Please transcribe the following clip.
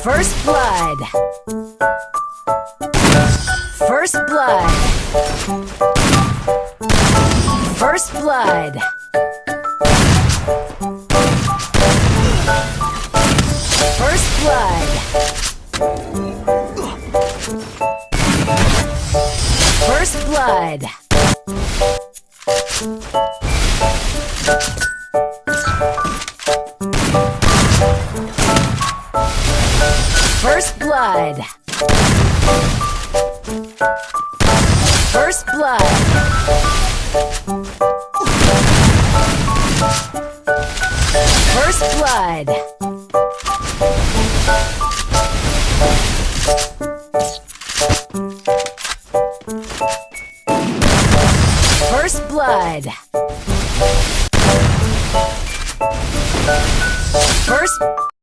First blood. First blood. First blood. First blood. First blood. First blood. First blood. First blood. First blood. First